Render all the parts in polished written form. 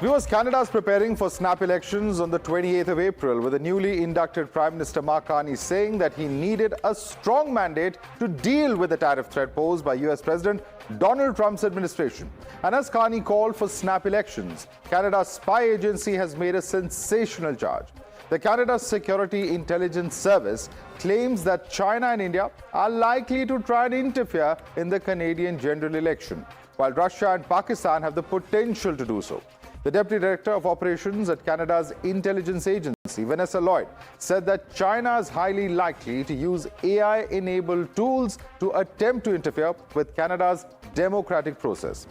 Viewers, Canada is preparing for snap elections on the 28th of April, with the newly inducted Prime Minister Carney saying that he needed a strong mandate to deal with the tariff threat posed by US President Donald Trump's administration. And as Carney called for snap elections, Canada's spy agency has made a sensational charge. The Canada Security Intelligence Service claims that China and India are likely to try and interfere in the Canadian general election, while Russia and Pakistan have the potential to do so. The Deputy Director of Operations at Canada's intelligence agency, Vanessa Lloyd, said that China is highly likely to use AI-enabled tools to attempt to interfere with Canada's democratic process.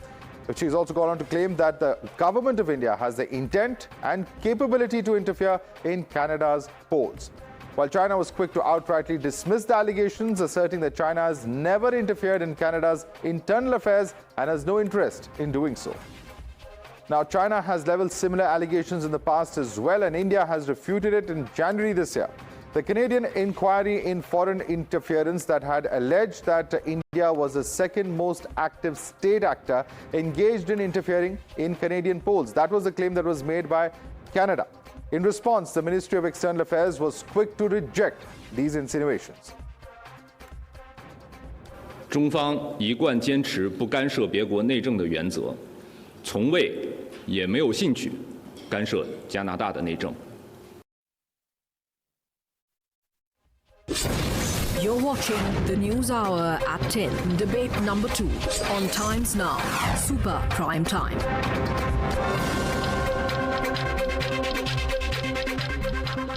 But she's also gone on to claim that the government of India has the intent and capability to interfere in Canada's polls. While China was quick to outrightly dismiss the allegations, asserting that China has never interfered in Canada's internal affairs and has no interest in doing so. Now, China has leveled similar allegations in the past as well, and India has refuted it in January this year. The Canadian inquiry in foreign interference that had alleged that India was the second most active state actor engaged in interfering in Canadian polls. That was the claim that was made by Canada. In response, the Ministry of External Affairs was quick to reject these insinuations. 中方一贯坚持不干涉别国内政的原则，从未也没有兴趣干涉加拿大的内政。 You're watching the News Hour at 10, debate number 2 on Times Now, Super Prime Time.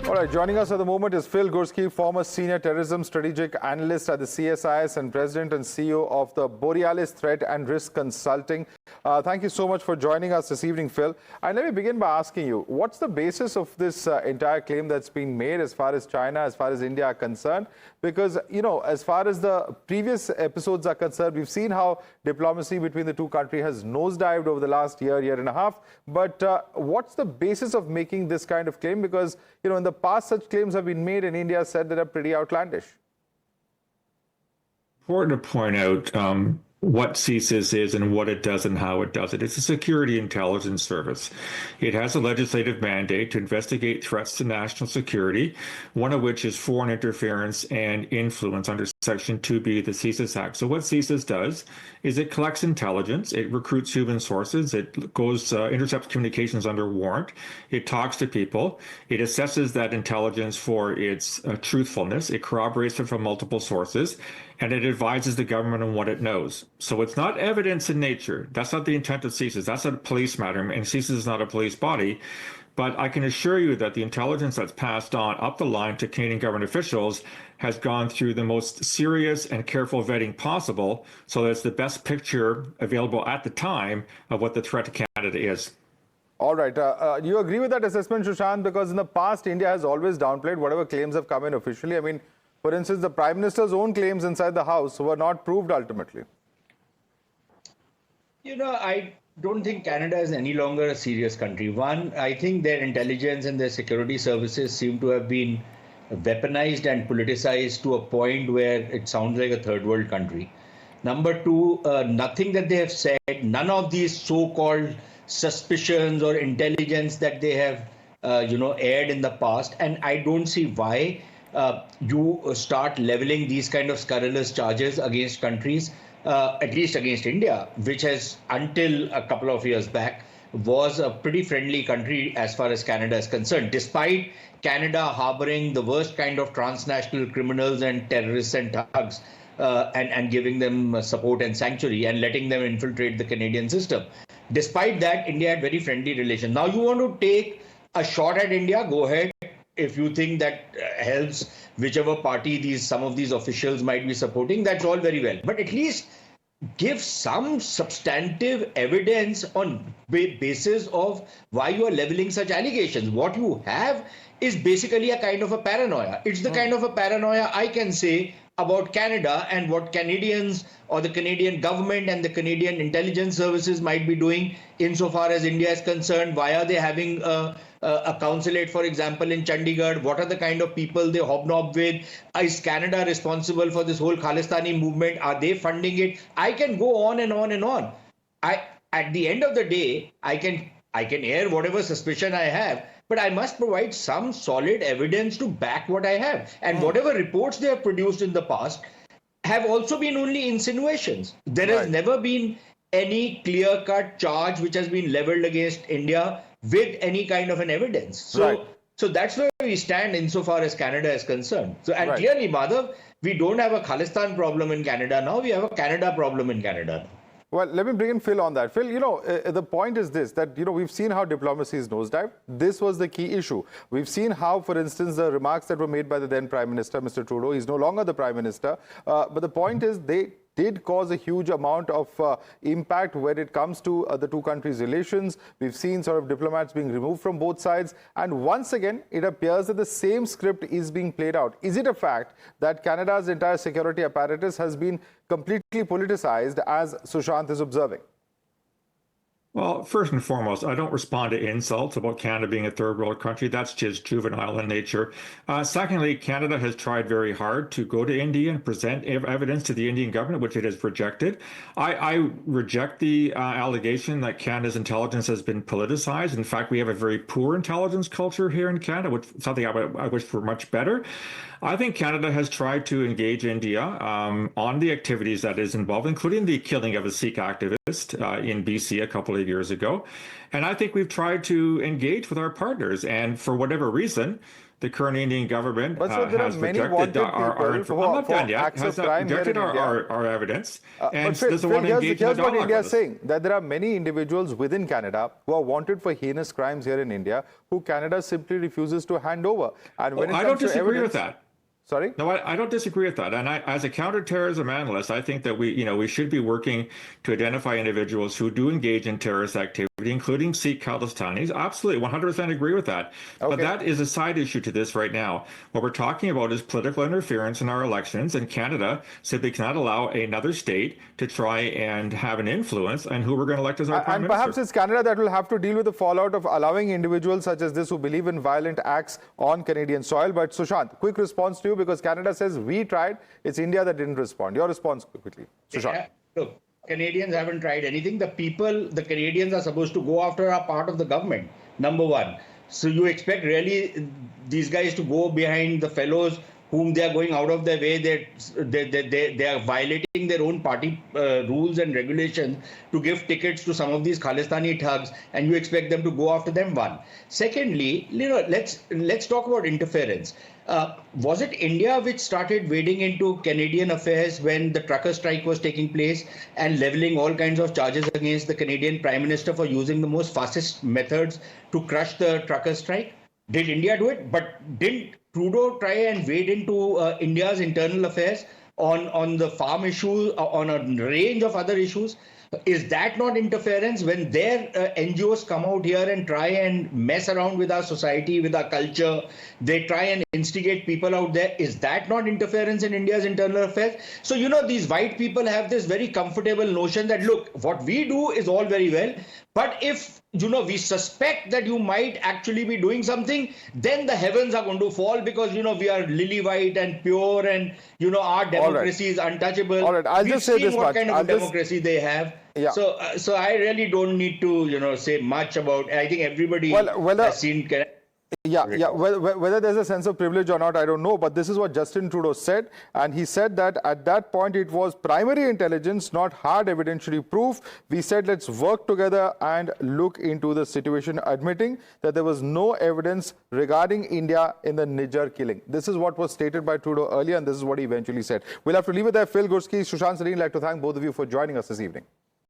All right, joining us at the moment is Phil Gursky, former senior terrorism strategic analyst at the CSIS and president and CEO of the Borealis Threat and Risk Consulting. Thank you so much for joining us this evening, Phil. And let me begin by asking you, what's the basis of this entire claim that's been made as far as China, as far as India are concerned? Because, you know, as far as the previous episodes are concerned, we've seen how diplomacy between the two countries has nosedived over the last year and a half. But what's the basis of making this kind of claim? Because, you know, in the past, such claims have been made and India said that are pretty outlandish. Important to point out what CSIS is and what it does and how it does it. It's a security intelligence service. It has a legislative mandate to investigate threats to national security, one of which is foreign interference and influence under Section 2B of the CSIS Act. So what CSIS does is it collects intelligence, it recruits human sources, it goes intercepts communications under warrant, it talks to people, it assesses that intelligence for its truthfulness, it corroborates it from multiple sources, and it advises the government on what it knows. So it's not evidence in nature. That's not the intent of CSIS. That's a police matter, and CSIS is not a police body. But I can assure you that the intelligence that's passed on up the line to Canadian government officials has gone through the most serious and careful vetting possible, so that it's the best picture available at the time of what the threat to Canada is. All right. Do you agree with that assessment, Sushant? Because in the past, India has always downplayed whatever claims have come in officially. I mean, for instance, the Prime Minister's own claims inside the House were not proved ultimately. You know, I don't think Canada is any longer a serious country. One, I think their intelligence and their security services seem to have been weaponized and politicized to a point where it sounds like a third world country. Number two, nothing that they have said, none of these so-called suspicions or intelligence that they have, aired in the past. And I don't see why you start leveling these kind of scurrilous charges against countries, at least against India, which has, until a couple of years back, was a pretty friendly country as far as Canada is concerned, despite Canada harboring the worst kind of transnational criminals and terrorists and thugs, and giving them support and sanctuary and letting them infiltrate the Canadian system. Despite that, India had very friendly relations. Now you want to take a shot at India, go ahead. If you think that helps whichever party some of these officials might be supporting, that's all very well. But at least give some substantive evidence on basis of why you are leveling such allegations. What you have is basically a kind of a paranoia. It's the kind of a paranoia I can say about Canada and what Canadians or the Canadian government and the Canadian intelligence services might be doing insofar as India is concerned. Why are they having a consulate, for example, in Chandigarh? What are the kind of people they hobnob with? Is Canada responsible for this whole Khalistani movement? Are they funding it? I can go on and on and on. At the end of the day, I can I can air whatever suspicion I have, but I must provide some solid evidence to back what I have. And whatever reports they have produced in the past have also been only insinuations. There has never been any clear-cut charge which has been leveled against India with any kind of an evidence. So that's where we stand insofar as Canada is concerned. So, and clearly, Madhav, we don't have a Khalistan problem in Canada now. We have a Canada problem in Canada now. Well, let me bring in Phil on that. Phil, the point is this, that, we've seen how diplomacy is nosedive. This was the key issue. We've seen how, for instance, the remarks that were made by the then Prime Minister, Mr. Trudeau, he's no longer the Prime Minister. But the point is they did cause a huge amount of impact when it comes to the two countries' relations. We've seen sort of diplomats being removed from both sides. And once again, it appears that the same script is being played out. Is it a fact that Canada's entire security apparatus has been completely politicized, as Sushant is observing? Well, first and foremost, I don't respond to insults about Canada being a third world country. That's just juvenile in nature. Secondly, Canada has tried very hard to go to India and present evidence to the Indian government, which it has rejected. I reject the allegation that Canada's intelligence has been politicized. In fact, we have a very poor intelligence culture here in Canada, which is something I wish were much better. I think Canada has tried to engage India on the activities that is involved, including the killing of a Sikh activist in BC a couple of years ago. And I think we've tried to engage with our partners. And for whatever reason, the current Indian government has rejected our evidence and doesn't want to engage in a dialogue. Here's what India is saying, that there are many individuals within Canada who are wanted for heinous crimes here in India, who Canada simply refuses to hand over. And when I don't disagree with that. Sorry? No, I don't disagree with that. And as a counterterrorism analyst, I think that we should be working to identify individuals who do engage in terrorist activity, including Sikh Khalistanis. Absolutely, 100% agree with that. Okay. But that is a side issue to this right now. What we're talking about is political interference in our elections, and Canada simply cannot allow another state to try and have an influence on who we're going to elect as our Prime Minister. And perhaps it's Canada that will have to deal with the fallout of allowing individuals such as this who believe in violent acts on Canadian soil. But Sushant, quick response to you, because Canada says we tried, it's India that didn't respond. Your response quickly, Sushant. Look, Canadians haven't tried anything. The Canadians are supposed to go after are part of the government, number one. So you expect really these guys to go behind the fellows whom they are going out of their way, they are violating their own party rules and regulations to give tickets to some of these Khalistani thugs, and you expect them to go after them? One. Secondly, let's talk about interference. Was it India which started wading into Canadian affairs when the trucker strike was taking place and leveling all kinds of charges against the Canadian Prime Minister for using the most fascist methods to crush the trucker strike? Did India do it? But didn't Trudeau try and wade into India's internal affairs on the farm issue, on a range of other issues? Is that not interference when their NGOs come out here and try and mess around with our society, with our culture? They try and instigate people out there. Is that not interference in India's internal affairs? So, these white people have this very comfortable notion that, look, what we do is all very well, but if, we suspect that you might actually be doing something, then the heavens are going to fall because, we are lily white and pure and, our democracy is untouchable. All right, I'll just say this much. What kind of democracy they have. Yeah. So I really don't need to, say much about. I think everybody has seen. Whether there's a sense of privilege or not, I don't know. But this is what Justin Trudeau said. And he said that at that point, it was primary intelligence, not hard evidentiary proof. We said, let's work together and look into the situation, admitting that there was no evidence regarding India in the Niger killing. This is what was stated by Trudeau earlier, and this is what he eventually said. We'll have to leave it there. Phil Gursky, Sushant Sareen, I'd like to thank both of you for joining us this evening.